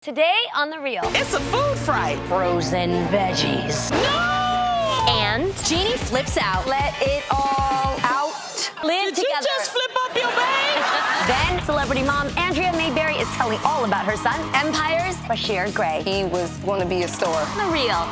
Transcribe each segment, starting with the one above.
Today on The Real. It's a food fright. Frozen veggies. No! And Jeannie flips out. Let it all out. Live Did together. you just flip up your bag? Then celebrity mom Andrea Mayberry is telling all about her son, Empire's Brashear Gray. He was going to be a star. The Real.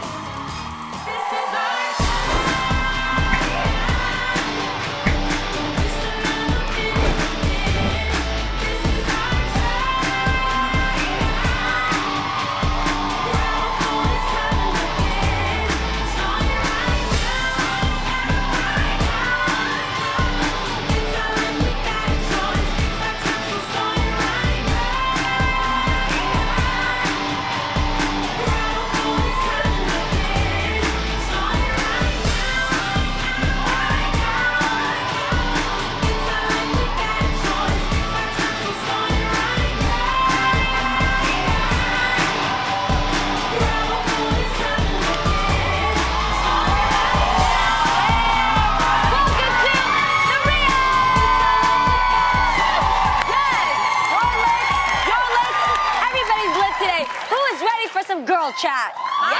Some girl chat. Yeah.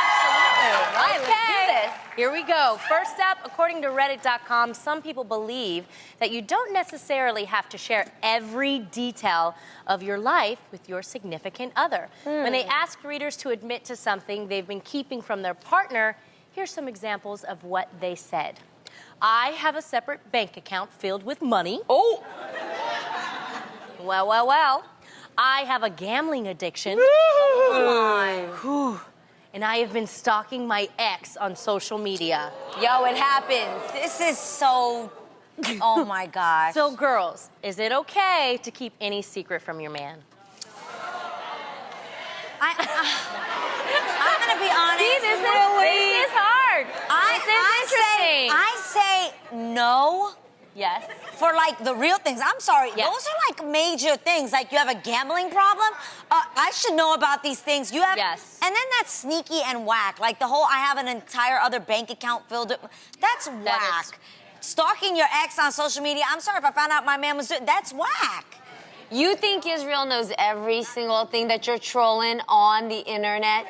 Absolutely. Right, let's do this. Here we go. First up, according to Reddit.com, some people believe that you don't necessarily have to share every detail of your life with your significant other. When they ask readers to admit to something they've been keeping from their partner, here's some examples of what they said. I have a separate bank account filled with money. Oh! Well. I have a gambling addiction. And I have been stalking my ex on social media. Yo, it happens. This is so... Oh, my gosh. So, girls, is it okay to keep any secret from your man? I'm gonna be honest. See, this is hard. I say no. Yes. For, like, the real things. I'm sorry. Yes. Those are, like, major things. Like, you have a gambling problem. I should know about these things. You have... Yes. And then that's sneaky and whack. Like, the whole I have an entire other bank account filled with... That's whack. Stalking your ex on social media. I'm sorry if I found out my man was doing... That's whack. You think Israel knows every single thing that you're trolling on the internet?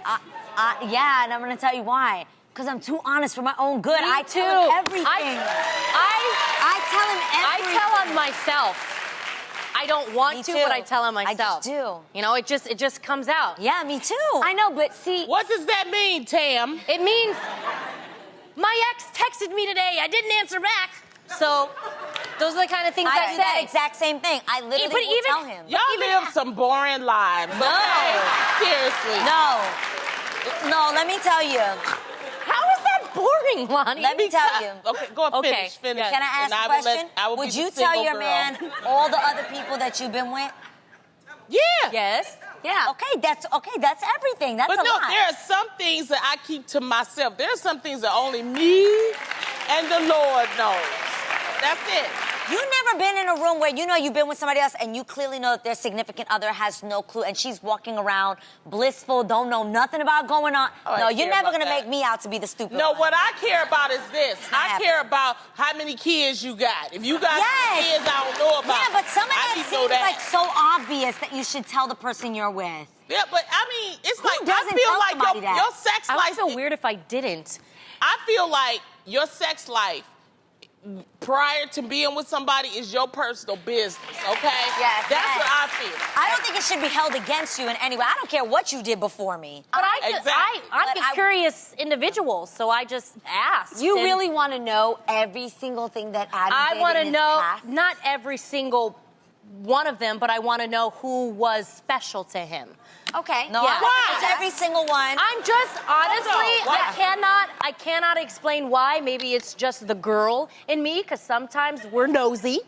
Yeah, and I'm gonna tell you why. Because I'm too honest for my own good. Me I too. tell him everything. I tell him everything. I tell on myself. I don't want to, but I tell on myself. I just do. You know, it just comes out. Yeah, me too. I know, but see... What does that mean, Tam? It means my ex texted me today. I didn't answer back. So those are the kind of things I I do say. that exact same thing. I literally will tell him. Y'all live some boring lives. No. Okay? Seriously. No, let me tell you. How is that boring, Lonnie? Let me tell you. Okay, go and finish. Okay. Can I ask a question? Would you tell your man all the other people that you've been with? Yeah. Yes. Yeah. Okay, that's everything. That's But a no, lot. there are some things that I keep to myself. There are some things that only me and the Lord knows. That's it. You've never been in a room where you know you've been with somebody else and you clearly know that their significant other has no clue and she's walking around blissful, don't know nothing about going on. No, you're never going to make me out to be the stupid No, one. what I care about is this. I care about how many kids you got. If you got kids I don't know about. Yeah, but some of that seems seems like so obvious that you should tell the person you're with. Yeah, but I mean, it's Who like, doesn't I feel tell like somebody that? your sex I life. would feel weird if I didn't. I feel like your sex life prior to being with somebody is your personal business, okay? Yes, That's what I feel. I don't think it should be held against you in any way. I don't care what you did before me. But Exactly. I'm a curious individual, so I just asked. You And really want to know every single thing that Adam I did want in to his know, past? not every single one of them, but I want to know who was special to him. Okay. No, Yeah. I don't think it's every single one. I'm just honestly, Why? I cannot explain why. Maybe it's just the girl in me, because sometimes we're nosy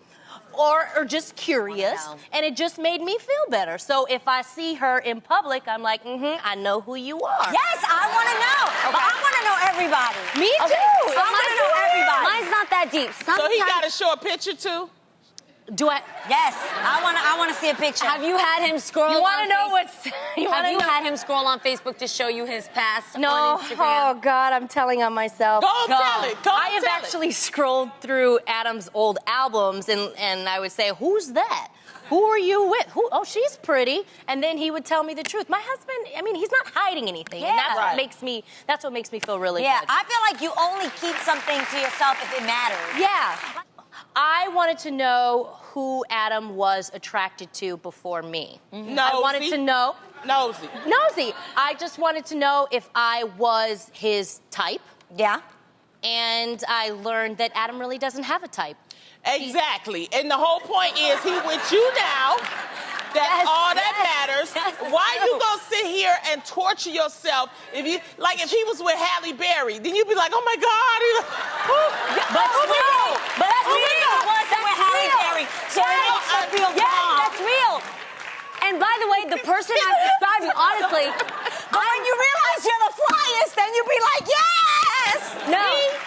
or just curious, and it just made me feel better. So if I see her in public, I'm like, I know who you are. Yes, I want to know. But I want to know everybody. Me too. I want to know everybody. Mine's not that deep. So he got to show a picture too? Do I? Yes, I want to see a picture. Have you had him scroll? You want to know what's? Have you had him scroll on Facebook to show you his past No. on Instagram? Oh God, I'm telling on myself. Go tell it. I have actually scrolled through Adam's old albums, and I would say, who's that? who are you with? Oh, she's pretty. And then he would tell me the truth. My husband, I mean, he's not hiding anything. Yeah. And that's Right. what makes me feel really Yeah, good. I feel like you only keep something to yourself if it matters. Yeah. I wanted to know who Adam was attracted to before me. Nosy. I wanted to know. Nosy. Nosy. I just wanted to know if I was his type. Yeah. And I learned that Adam really doesn't have a type. Exactly. And the whole point is he with you now. That's all that matters. Why you gonna sit here and torture yourself if he was with Halle Berry, then you'd be like, oh my God. But real. But that's real. Wasn't with Halle Berry. So it's real. Yeah, that's real. And by the way, the person I'm describing, honestly, But when you realize you're the flyest, then you be like, yes! no.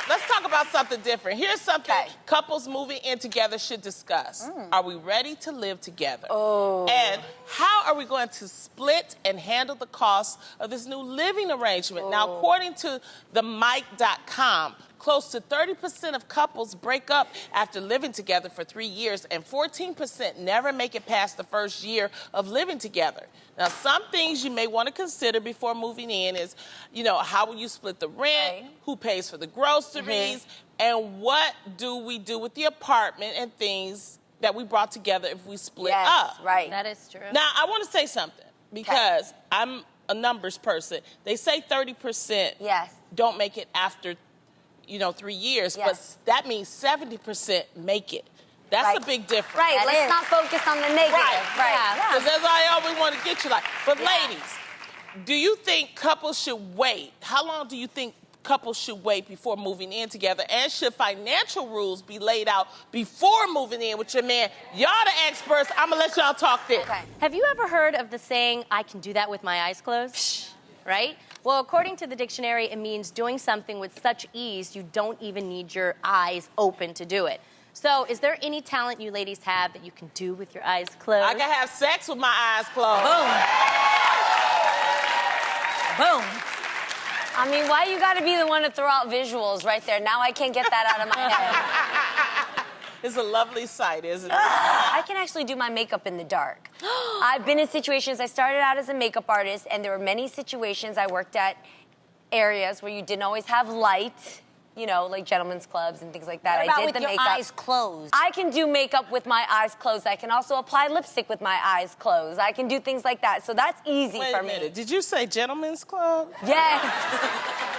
Let's talk about something different. Here's something couples moving in together should discuss. Are we ready to live together? Oh. And how are we going to split and handle the cost of this new living arrangement? Now, according to themic.com, close to 30% of couples break up after living together for 3 years, and 14% never make it past the first year of living together. Now, some things you may want to consider before moving in is, how will you split the rent, who pays for the groceries, and what do we do with the apartment and things that we brought together if we split up. Right. That is true. Now, I want to say something because I'm a numbers person. They say 30% don't make it after 3 years, but that means 70% make it. That's a big difference. Right, let's not focus on the negative. Right. Because that's why I always want to get you like. But ladies, do you think couples should wait? How long do you think couples should wait before moving in together? And should financial rules be laid out before moving in with your man? Y'all the experts. I'm going to let y'all talk this. Okay. Have you ever heard of the saying, I can do that with my eyes closed? Right? Well, according to the dictionary, it means doing something with such ease you don't even need your eyes open to do it. So, is there any talent you ladies have that you can do with your eyes closed? I can have sex with my eyes closed. Boom. I mean, why you gotta be the one to throw out visuals right there? Now I can't get that out of my head. It's a lovely sight, isn't it? I can actually do my makeup in the dark. I've been in situations, I started out as a makeup artist, and there were many situations I worked at areas where you didn't always have light, like gentlemen's clubs and things like that. What about I did with the your makeup. eyes closed? I can do makeup with my eyes closed. I can also apply lipstick with my eyes closed. I can do things like that. So that's easy Wait for a me. minute. Did you say gentlemen's club? Yes.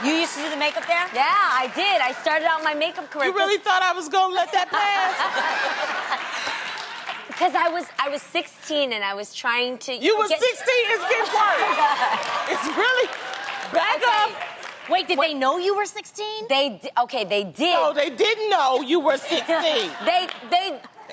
You used to do the makeup there? Yeah, I did. I started out my makeup career. You really thought I was going to let that pass? Because I was 16 and I was trying to. You were 16? It's getting worse. It's really back up. Wait, did they know you were 16? They did. No, they didn't know you were 16.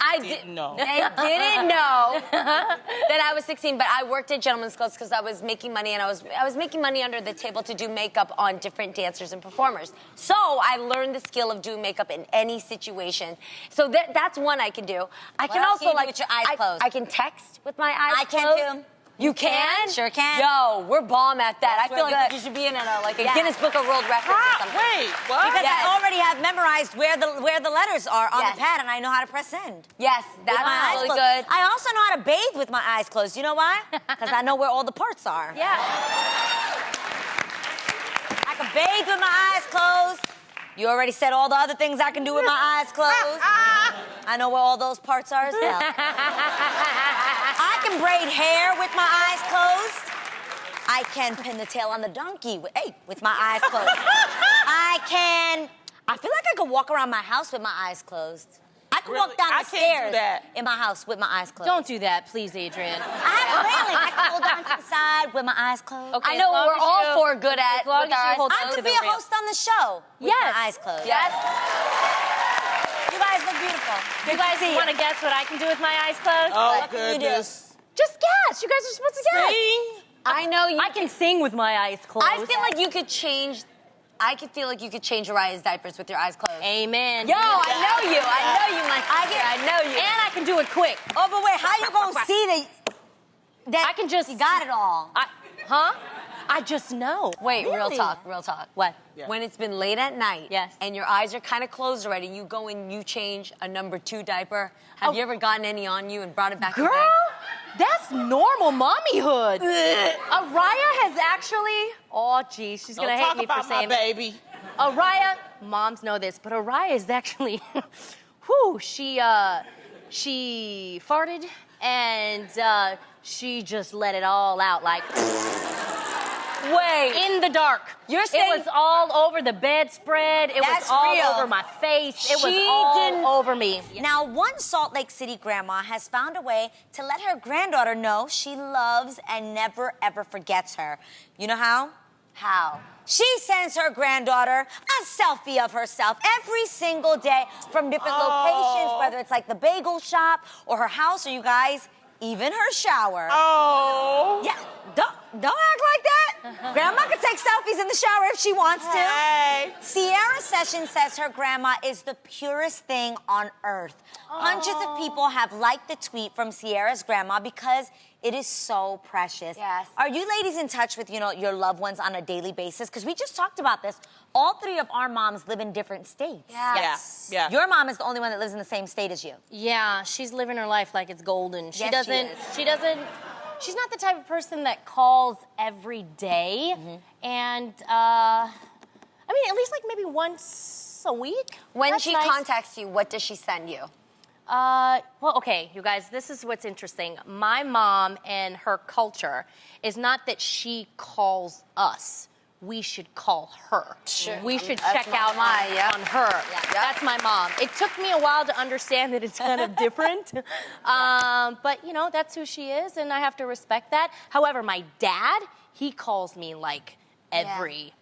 I didn't know. They didn't know that I was 16, but I worked at Gentlemen's Clubs because I was making money, and I was making money under the table to do makeup on different dancers and performers. So I learned the skill of doing makeup in any situation. So that's one I can do. I can else also can you do with your eyes closed? I can text with my eyes I closed. can too. You can? Sure can. Yo, we're bomb at that. Yes, I feel we're like good. you should be in a Guinness Book of World Records or something. Wait, what? Because Yes. I already have memorized where the letters are on Yes. the pad, and I know how to press send. Yes, With that's my eyes really closed. good. I also know how to bathe with my eyes closed. You know why? Because I know where all the parts are. Yeah. I can bathe with my eyes closed. You already said all the other things I can do with my eyes closed. I know where all those parts are as well. I can braid hair with my eyes closed. I can pin the tail on the donkey with my eyes closed. I feel like I could walk around my house with my eyes closed. I could walk down I the can't do stairs that. in my house with my eyes closed. Don't do that, please, Adrian. I have a railing. I can hold down to the side with my eyes closed. Okay, I know as long what we're as all you- four good at as long with as our you eyes hold closed. I on to could the be a rail. host on the show with Yes. my eyes closed. Yes. You guys look beautiful. You guys want to guess what I can do with my eyes closed? Oh, What can you do? goodness. Just guess. You guys are supposed to guess. Sing? I know you. I can sing with my eyes closed. I feel like you could change. I could feel like you could change Uriah's diapers with your eyes closed. Amen. Yo, I know you. I know you, my sister. I know you. And I can do it quick. Oh, but wait, how you gonna see that I can just... you got it all? Huh? I just know. Wait, real Really? talk, real talk. What? Yeah. When it's been late at night Yes. and your eyes are kind of closed already, you go and you change a number 2 diaper. Have you ever gotten any on you and brought it back to Girl, bed? that's normal mommyhood. Araya has actually, oh geez, she's Don't gonna hate talk me for about my saying that. baby. Araya, moms know this, but Araya is actually, whew, she farted and she just let it all out like Wait. in the dark. You're saying- it was all over the bedspread. It That's was all real. over my face. It was She all didn't- over me. Now, one Salt Lake City grandma has found a way to let her granddaughter know she loves and never, ever forgets her. You know how? How? She sends her granddaughter a selfie of herself every single day from different locations, whether it's like the bagel shop or her house or, you guys, even her shower. Oh. Yeah, don't act like that. Grandma can take selfies in the shower if she wants to. Hey. Sierra Sessions says her grandma is the purest thing on earth. Hundreds of people have liked the tweet from Sierra's grandma because it is so precious. Yes. Are you ladies in touch with, your loved ones on a daily basis? Because we just talked about this. All 3 of our moms live in different states. Yeah. Yes. Yeah. Your mom is the only one that lives in the same state as you. Yeah, she's living her life like it's golden. She Yes, she doesn't. is. She doesn't. She's not the type of person that calls every day. And I mean, at least like maybe once a week. When That's she nice. contacts you, what does she send you? Well, okay, you guys, this is what's interesting. My mom and her culture is not that she calls us. We should call her. Sure. We should That's check my out mom, yeah. on her. Yeah. That's my mom. It took me a while to understand that it's kind of different. But, that's who she is, and I have to respect that. However, my dad, he calls me like every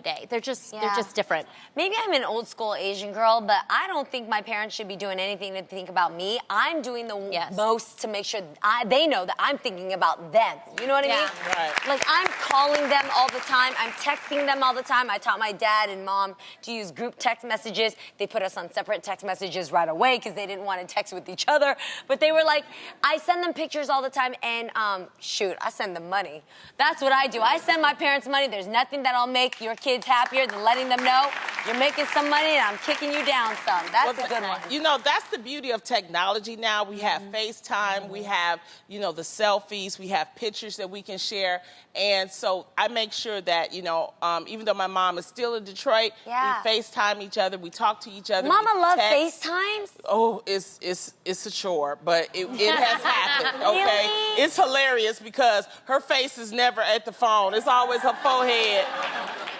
day. They're just different. Maybe I'm an old school Asian girl, but I don't think my parents should be doing anything to think about me. I'm doing the most to make sure they know that I'm thinking about them. You know what I mean? Right. Like, I'm calling them all the time. I'm texting them all the time. I taught my dad and mom to use group text messages. They put us on separate text messages right away because they didn't want to text with each other. But they were like, I send them pictures all the time, and I send them money. That's what I do. I send my parents money. There's nothing that I'll make your kids happier than letting them know you're making some money and I'm kicking you down some. That's a good one. That's the beauty of technology now. We have FaceTime, we have, the selfies, we have pictures that we can share. And so I make sure that, even though my mom is still in Detroit, we FaceTime each other, we talk to each other. Mama we loves text. FaceTimes? Oh, it's a chore, but it has happened, okay? Really? It's hilarious because her face is never at the phone. It's always her forehead.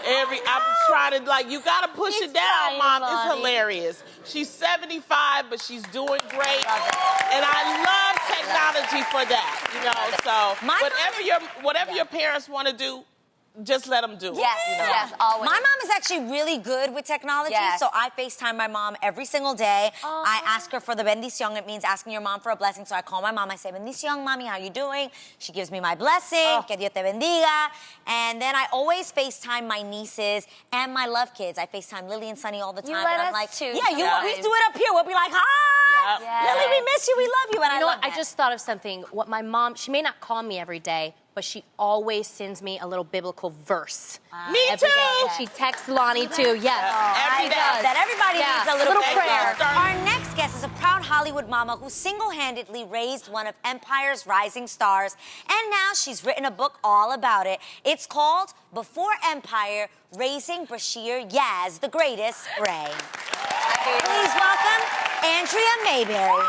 I'm trying to, you gotta push it down, Mom. It's hilarious. She's 75, but she's doing great. And I love technology for that, so whatever your parents want to do, just let them do it. Yes, always. My mom is actually really good with technology, so I FaceTime my mom every single day. I ask her for the bendición. It means asking your mom for a blessing. So I call my mom. I say, bendición, mommy, how you doing? She gives me my blessing. Que Dios te bendiga. And then I always FaceTime my nieces and my love kids. I FaceTime Lily and Sunny all the time. You let and I'm us too. we do it up here. We'll be like, hi, Yep. Lily, we miss you. We love you. And I love I just thought of something. What my mom, she may not call me every day, but she always sends me a little biblical verse. Me every too. day. She texts Lonnie too. Yes. Every day. That everybody needs a little prayer. Our next guest is a proud Hollywood mama who single-handedly raised one of Empire's rising stars, and now she's written a book all about it. It's called Before Empire: Raising Brashear Yaz, the Greatest, Ray. Please welcome Andrea Mayberry.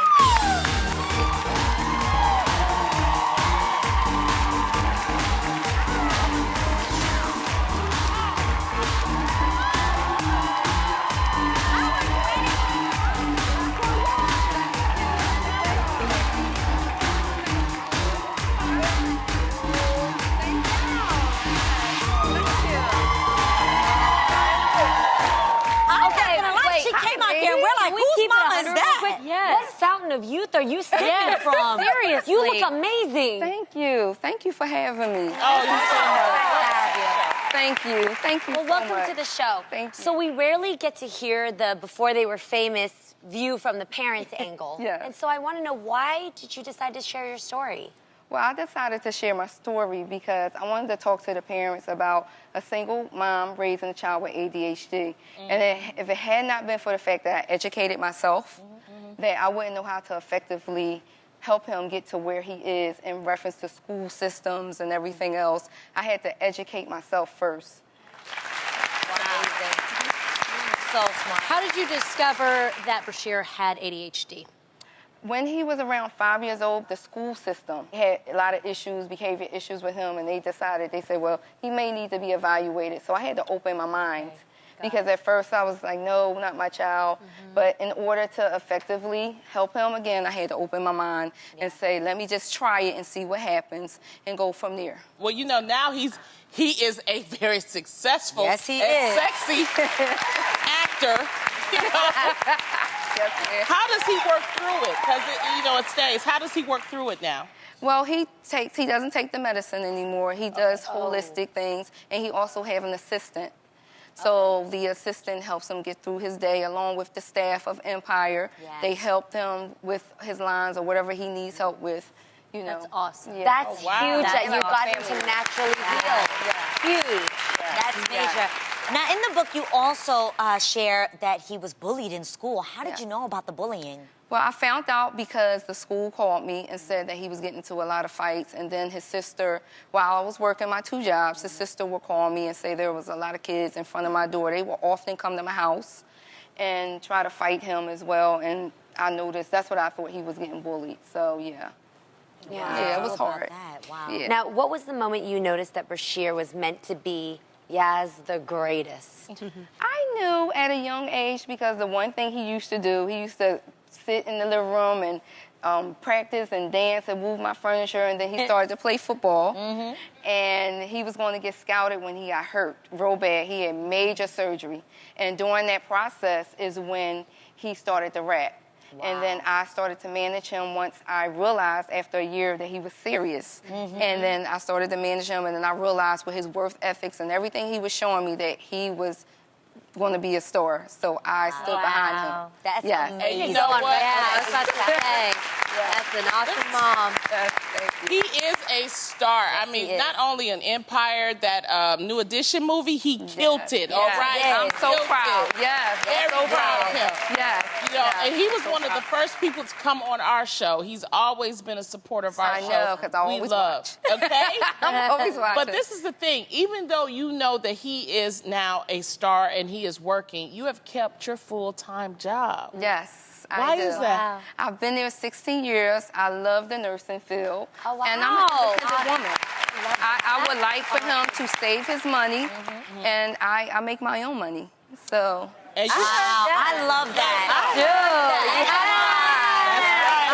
What fountain of youth are you sipping from? Seriously. You look amazing. Thank you. Thank you for having me. Oh, you so much. Thank you. Thank you Well, so welcome much. to the show. Thank you. So we rarely get to hear the before they were famous view from the parents' angle. Yeah. And so I want to know, why did you decide to share your story? Well, I decided to share my story because I wanted to talk to the parents about a single mom raising a child with ADHD. And if it had not been for the fact that I educated myself, that I wouldn't know how to effectively help him get to where he is in reference to school systems and everything else. I had to educate myself first. Amazing. So smart. How did you discover that Brashear had ADHD? When he was around 5 years old, the school system had a lot of issues, behavior issues with him, and they said, well, he may need to be evaluated. So I had to open my mind. Because at first I was like, no, not my child. But in order to effectively help him again, I had to open my mind and say, let me just try it and see what happens and go from there. Well, you know, now he is a very successful Yes, he and is. sexy actor. You know? Yes, How does he work through it? Because, you know, it stays. How does he work through it now? Well, he doesn't take the medicine anymore. He does holistic things, and he also have an assistant. So the assistant helps him get through his day along with the staff of Empire. Yes. They help him with his lines or whatever he needs help with, you know. That's awesome. Yeah. That's wow. huge That's that you like got our him to family. naturally heal. Huge. That's major. Now, in the book, you also share that he was bullied in school. How did you know about the bullying? Well, I found out because the school called me and said that he was getting into a lot of fights. And then his sister, while I was working my 2 jobs, his sister would call me and say there was a lot of kids in front of my door. They would often come to my house and try to fight him as well. And I noticed that's what I thought, he was getting bullied. So, yeah. Yeah, it was How about hard. that? Wow. Yeah. Now, what was the moment you noticed that Brashear was meant to be Yaz the greatest? I knew at a young age because the one thing he used to do, he used to sit in the living room and practice and dance and move my furniture, and then he started to play football. And he was going to get scouted when he got hurt real bad. He had major surgery. And during that process is when he started to rap. And then I started to manage him once I realized after a year that he was serious. And then I started to manage him, and then I realized with his work ethics and everything he was showing me that he was going to be a star. So I stood behind him. That's Yes. amazing. And you know what? Yeah, I was about to say, that's an awesome mom. Yes, thank you. He is a star. I mean, he is. not only in Empire, that New Edition movie, he killed it, all right? yes. I'm So killed proud. it. Yes. Very so proud of him. Yes. You know, yes. and he was So one of the proud. first people to come on our show. He's always been a supporter of our I show. know, 'cause I we always love. watch. Okay? I'm always watching. But this is the thing. Even though you know that he is now a star and he is working, you have kept your full-time job. Yes. Why I do. is that? I've been there 16 years. I love the nursing field. Oh, wow. And I'm an independent woman. I would like for him to save his money, and I make my own money. So, And you Wow, I love that.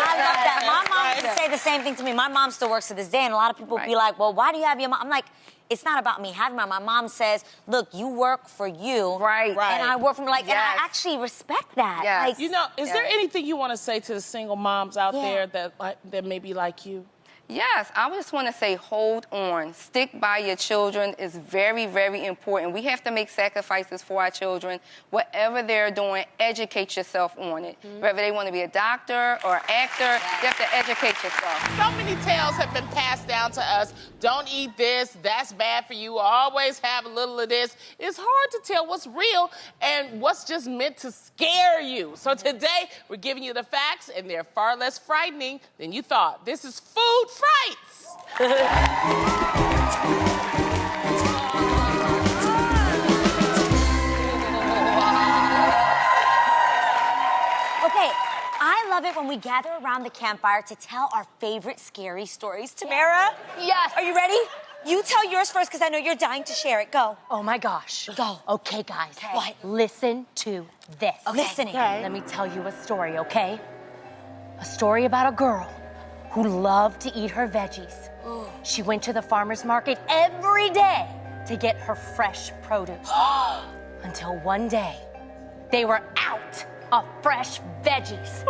I love that. My mom used to say the same thing to me. My mom still works to this day, and a lot of people would be Right. like, well, why do you have your mom? I'm like, it's not about me having my mom says, look, you work for you. Right. And I work from, like, and I Yes. actually respect that. Yes. Like, You know, is there Yeah. anything you want to say to the single moms out Yeah. there that may be like you? yes, I just want to say hold on. Stick by your children is very, very important. We have to make sacrifices for our children. Whatever they're doing, educate yourself on it. Whether they want to be a doctor or actor, you have to educate yourself. So many tales have been passed down to us. Don't eat this, that's bad for you. Always have a little of this. It's hard to tell what's real and what's just meant to scare you. So today, we're giving you the facts, and they're far less frightening than you thought. This is Food Frights. okay, I love it when we gather around the campfire to tell our favorite scary stories. Tamara? Yes. Are you ready? You tell yours first, because I know you're dying to share it. Go. Oh my gosh. Go. Okay, guys. What? Listen to this. Listening. Let me tell you a story, okay? A story about a girl who loved to eat her veggies. She went to the farmer's market every day to get her fresh produce. Until one day, they were out of fresh veggies.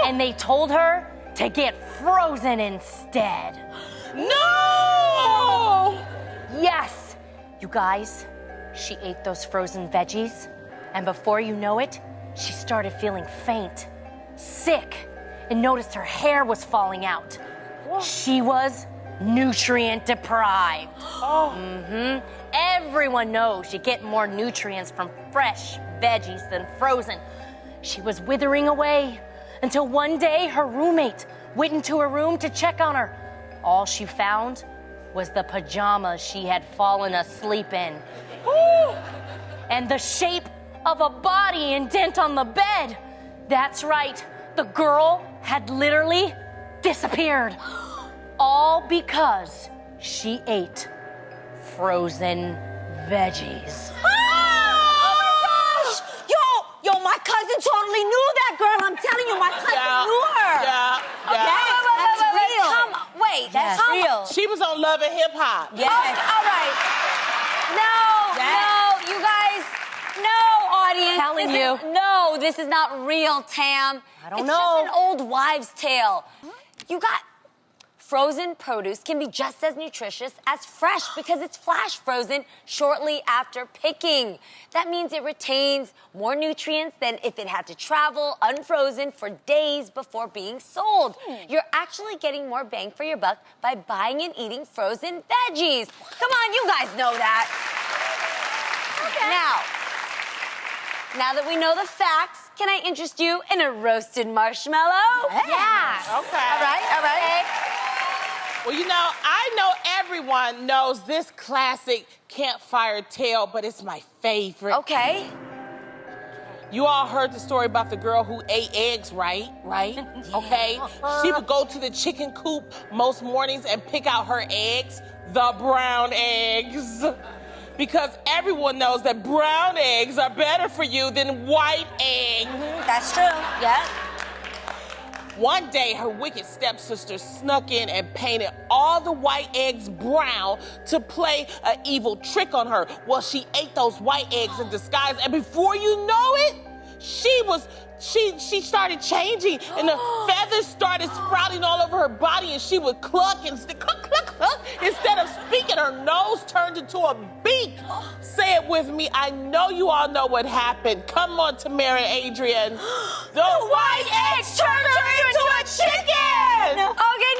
And they told her to get frozen instead. No! Yes! You guys, she ate those frozen veggies, and before you know it, she started feeling faint, sick, and noticed her hair was falling out. She was nutrient deprived. Everyone knows you get more nutrients from fresh veggies than frozen. She was withering away until one day her roommate went into her room to check on her. All she found was the pajamas she had fallen asleep in. And the shape of a body indent on the bed. That's right, the girl had literally disappeared. All because she ate frozen veggies. Yo, my cousin totally knew that girl. I'm telling you, my cousin knew her. That's real. Wait, that's That's real. She was on Love and Hip Hop. Yes. All right. No, you guys, no, audience. Telling you. No, this is not real, Tam. I don't it's know. It's just an old wives' tale. You got frozen produce can be just as nutritious as fresh because it's flash frozen shortly after picking. That means it retains more nutrients than if it had to travel unfrozen for days before being sold. You're actually getting more bang for your buck by buying and eating frozen veggies. Come on, you guys know that. Okay. Now that we know the facts, can I interest you in a roasted marshmallow? Yeah. Okay. All right. Well, you know, I know everyone knows this classic Campfire Tale, but it's my favorite. Okay. You all heard the story about the girl who ate eggs, right? Okay? She would go to the chicken coop most mornings and pick out her eggs, the brown eggs. Because everyone knows that brown eggs are better for you than white eggs. That's true. Yeah. One day, her wicked stepsister snuck in and painted all the white eggs brown to play an evil trick on her. Well, she ate those white eggs in disguise, and before you know it, she started changing, and the feathers started sprouting all over her body, and she would cluck and cluck. Instead of speaking, her nose turned into a beak. Say it with me. I know you all know what happened. Come on, Tamara and Adrian. The white eggs turned her into a chicken! Okay,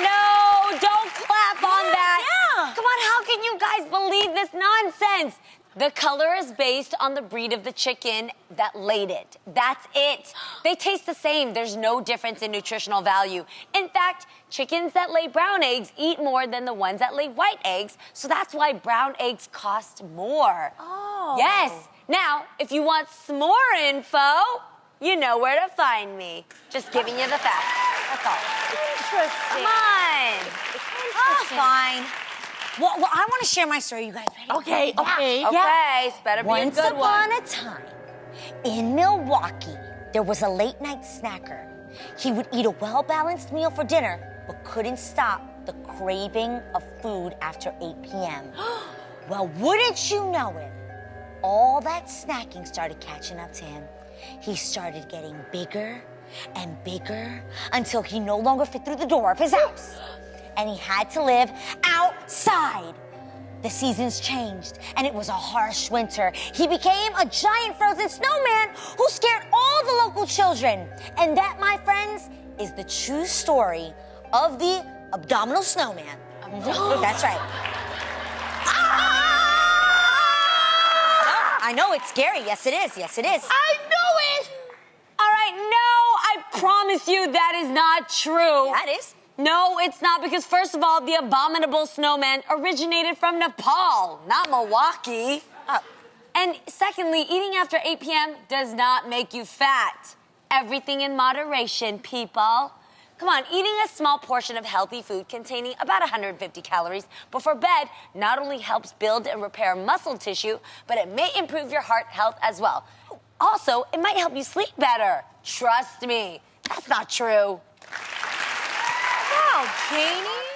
no, don't clap on that. Yeah. Come on, how can you guys believe this nonsense? The color is based on the breed of the chicken that laid it. That's it. They taste the same. There's no difference in nutritional value. In fact, chickens that lay brown eggs eat more than the ones that lay white eggs, so that's why brown eggs cost more. Oh. Yes. Now, if you want some more info, you know where to find me. Just giving you the facts. That's all. Interesting. Come on. Oh, fine. Well, I want to share my story, you guys. Ready? Okay. Okay, this better be a Once good one. upon a time, in Milwaukee, there was a late-night snacker. He would eat a well-balanced meal for dinner, but couldn't stop the craving of food after 8 p.m. Well, wouldn't you know it, all that snacking started catching up to him. He started getting bigger and bigger until he no longer fit through the door of his house. And he had to live outside. The seasons changed, and it was a harsh winter. He became a giant frozen snowman who scared all the local children. And that, my friends, is the true story of the abdominal snowman. That's right. I know it's scary. Yes, it is. Yes, it is. I knew it! All right, no, I promise you that is not true. That is. No, it's not, because first of all, the abominable snowman originated from Nepal, not Milwaukee. And secondly, eating after 8 p.m. does not make you fat. Everything in moderation, people. Come on, eating a small portion of healthy food containing about 150 calories before bed not only helps build and repair muscle tissue, but it may improve your heart health as well. Also, it might help you sleep better. Trust me, that's not true. Wow, Janie.